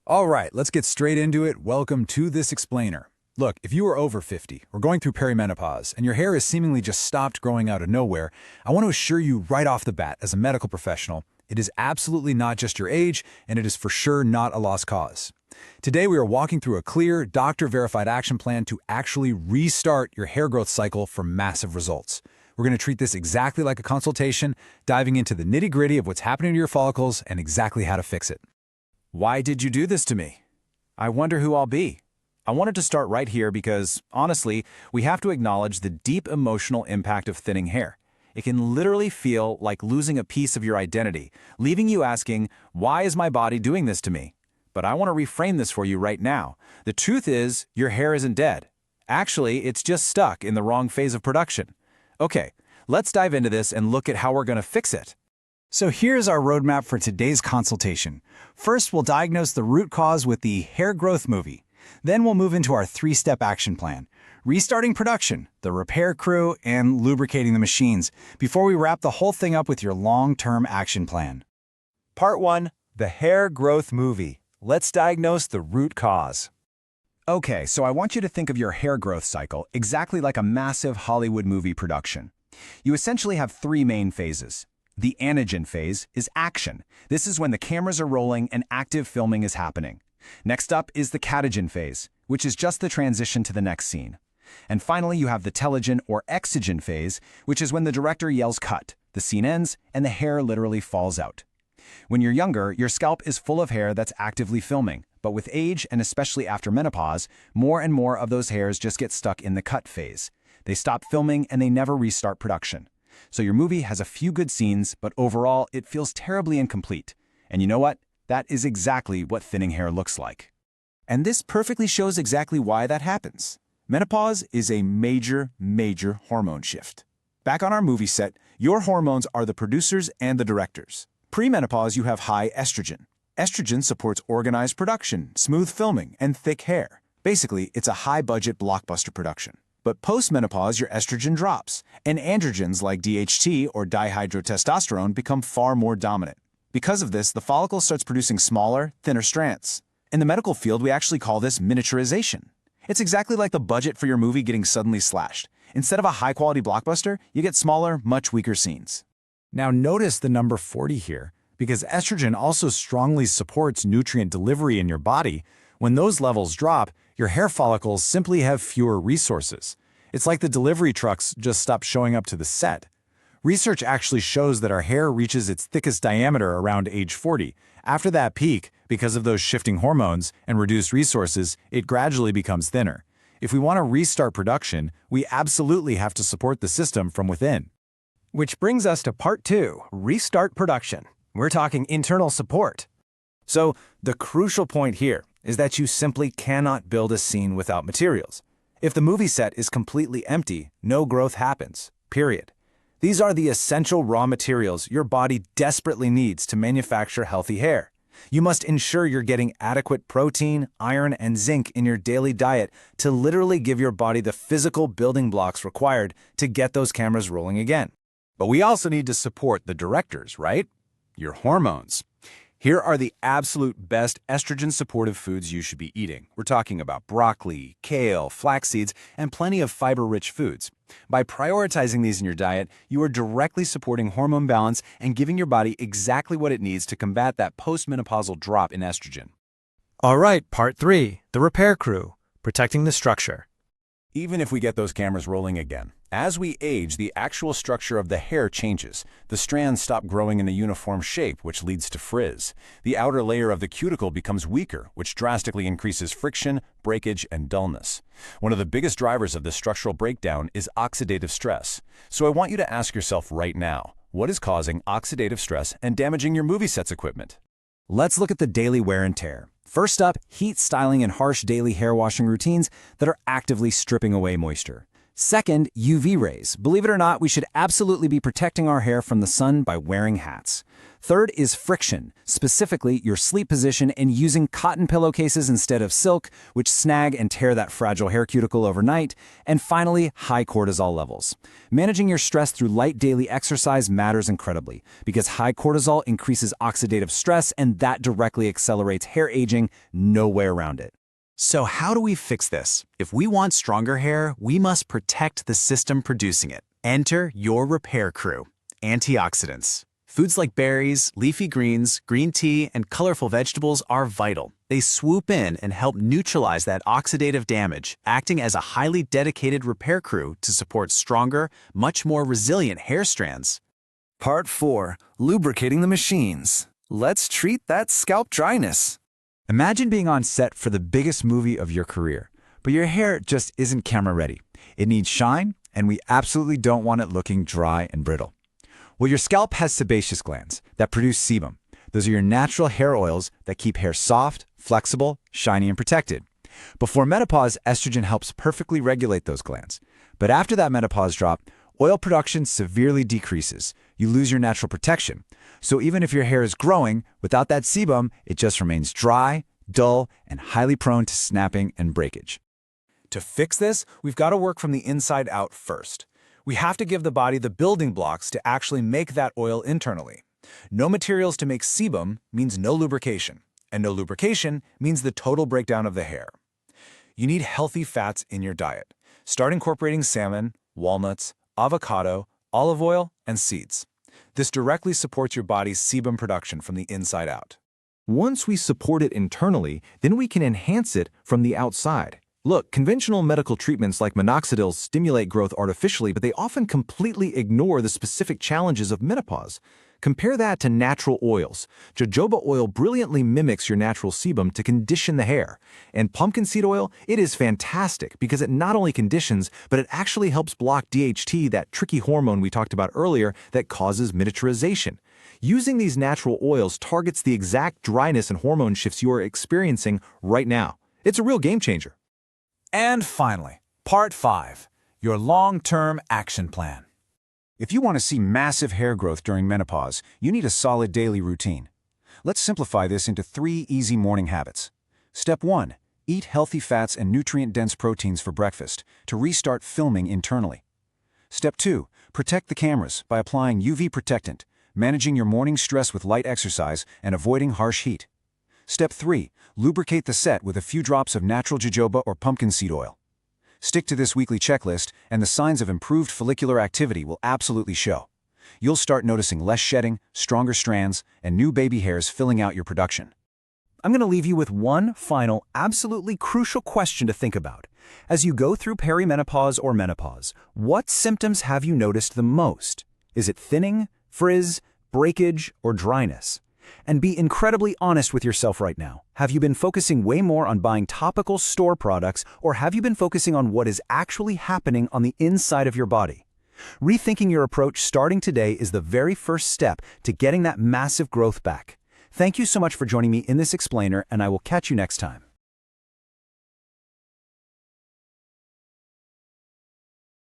All right, let's get straight into it. Welcome to this explainer. Look, if you are over 50 or going through perimenopause and your hair has seemingly just stopped growing out of nowhere, I want to assure you right off the bat as a medical professional, it is absolutely not just your age, and it is for sure not a lost cause. Today we are walking through a clear, doctor-verified action plan to actually restart your hair growth cycle for massive results. We're going to treat this exactly like a consultation, diving into the nitty-gritty of what's happening to your follicles and exactly how to fix it. Why did you do this to me? I wonder who I'll be. I wanted to start right here because, honestly, we have to acknowledge the deep emotional impact of thinning hair. It can literally feel like losing a piece of your identity, leaving you asking, why is my body doing this to me? But I want to reframe this for you right now. The truth is, your hair isn't dead. Actually, it's just stuck in the wrong phase of production. Okay, let's dive into this and look at how we're going to fix it. So here's our roadmap for today's consultation. First, we'll diagnose the root cause with the hair growth movie. Then we'll move into our three-step action plan: restarting production, the repair crew, and lubricating the machines, before we wrap the whole thing up with your long-term action plan. Part 1. The hair growth movie. Let's diagnose the root cause. Okay, so I want you to think of your hair growth cycle exactly like a massive Hollywood movie production. You essentially have three main phases. The anagen phase is action. This is when the cameras are rolling and active filming is happening. Next up is the catagen phase, which is just the transition to the next scene. And finally, you have the telogen or exogen phase, which is when the director yells cut, the scene ends, and the hair literally falls out. When you're younger, your scalp is full of hair that's actively filming, but with age, and especially after menopause, more and more of those hairs just get stuck in the cut phase. They stop filming and they never restart production. So your movie has a few good scenes, but overall, it feels terribly incomplete. And you know what? That is exactly what thinning hair looks like. And this perfectly shows exactly why that happens. Menopause is a major hormone shift. Back on our movie set, your hormones are the producers and the directors. Pre-menopause, you have high estrogen. Estrogen supports organized production, smooth filming, and thick hair. Basically, it's a high-budget blockbuster production. But post-menopause, your estrogen drops, and androgens like DHT or dihydrotestosterone become far more dominant. Because of this, the follicle starts producing smaller, thinner strands. In the medical field, we actually call this miniaturization. It's exactly like the budget for your movie getting suddenly slashed. Instead of a high-quality blockbuster, you get smaller, much weaker scenes. Now notice the number 40 here, because estrogen also strongly supports nutrient delivery in your body. When those levels drop, your hair follicles simply have fewer resources. It's like the delivery trucks just stop showing up to the set. Research actually shows that our hair reaches its thickest diameter around age 40. After that peak, because of those shifting hormones and reduced resources, it gradually becomes thinner. If we want to restart production, we absolutely have to support the system from within. Which brings us to part 2, restart production. We're talking internal support. So, the crucial point here is that you simply cannot build a scene without materials. If the movie set is completely empty, no growth happens, period. These are the essential raw materials your body desperately needs to manufacture healthy hair. You must ensure you're getting adequate protein, iron, and zinc in your daily diet to literally give your body the physical building blocks required to get those cameras rolling again. But we also need to support the directors, right? Your hormones. Here are the absolute best estrogen-supportive foods you should be eating. We're talking about broccoli, kale, flax seeds, and plenty of fiber-rich foods. By prioritizing these in your diet, you are directly supporting hormone balance and giving your body exactly what it needs to combat that postmenopausal drop in estrogen. All right, part 3, the repair crew, protecting the structure. Even if we get those cameras rolling again, as we age, the actual structure of the hair changes. The strands stop growing in a uniform shape, which leads to frizz. The outer layer of the cuticle becomes weaker, which drastically increases friction, breakage, and dullness. One of the biggest drivers of this structural breakdown is oxidative stress. So I want you to ask yourself right now, what is causing oxidative stress and damaging your movie set's equipment? Let's look at the daily wear and tear. First up, heat styling and harsh daily hair washing routines that are actively stripping away moisture. Second, UV rays. Believe it or not, we should absolutely be protecting our hair from the sun by wearing hats. Third is friction, specifically your sleep position and using cotton pillowcases instead of silk, which snag and tear that fragile hair cuticle overnight. And finally, high cortisol levels. Managing your stress through light daily exercise matters incredibly, because high cortisol increases oxidative stress and that directly accelerates hair aging, no way around it. So how do we fix this? If we want stronger hair, we must protect the system producing it. Enter your repair crew. Antioxidants. Foods like berries, leafy greens, green tea, and colorful vegetables are vital. They swoop in and help neutralize that oxidative damage, acting as a highly dedicated repair crew to support stronger, much more resilient hair strands. Part 4. Lubricating the machines. Let's treat that scalp dryness. Imagine being on set for the biggest movie of your career, but your hair just isn't camera ready. It needs shine, and we absolutely don't want it looking dry and brittle. Well, your scalp has sebaceous glands that produce sebum. Those are your natural hair oils that keep hair soft, flexible, shiny, and protected. Before menopause, estrogen helps perfectly regulate those glands. But after that menopause drop, oil production severely decreases. You lose your natural protection. So even if your hair is growing, without that sebum, it just remains dry, dull, and highly prone to snapping and breakage. To fix this, we've got to work from the inside out first. We have to give the body the building blocks to actually make that oil internally. No materials to make sebum means no lubrication, and no lubrication means the total breakdown of the hair. You need healthy fats in your diet. Start incorporating salmon, walnuts, avocado, olive oil, and seeds. This directly supports your body's sebum production from the inside out. Once we support it internally, then we can enhance it from the outside. Look, conventional medical treatments like minoxidil stimulate growth artificially, but they often completely ignore the specific challenges of menopause. Compare that to natural oils. Jojoba oil brilliantly mimics your natural sebum to condition the hair. And pumpkin seed oil, it is fantastic because it not only conditions, but it actually helps block DHT, that tricky hormone we talked about earlier that causes miniaturization. Using these natural oils targets the exact dryness and hormone shifts you are experiencing right now. It's a real game changer. And finally, Part 5. Your long-term action plan. If you want to see massive hair growth during menopause, you need a solid daily routine. Let's simplify this into 3 easy morning habits. Step 1. Eat healthy fats and nutrient-dense proteins for breakfast to restart filming internally. Step 2. Protect the cameras by applying UV protectant, managing your morning stress with light exercise, and avoiding harsh heat. Step 3. Lubricate the set with a few drops of natural jojoba or pumpkin seed oil. Stick to this weekly checklist, and the signs of improved follicular activity will absolutely show. You'll start noticing less shedding, stronger strands, and new baby hairs filling out your production. I'm going to leave you with one final, absolutely crucial question to think about. As you go through perimenopause or menopause, what symptoms have you noticed the most? Is it thinning, frizz, breakage, or dryness? And be incredibly honest with yourself right now. Have you been focusing way more on buying topical store products, or have you been focusing on what is actually happening on the inside of your body? Rethinking your approach starting today is the very first step to getting that massive growth back. Thank you so much for joining me in this explainer, and I will catch you next time.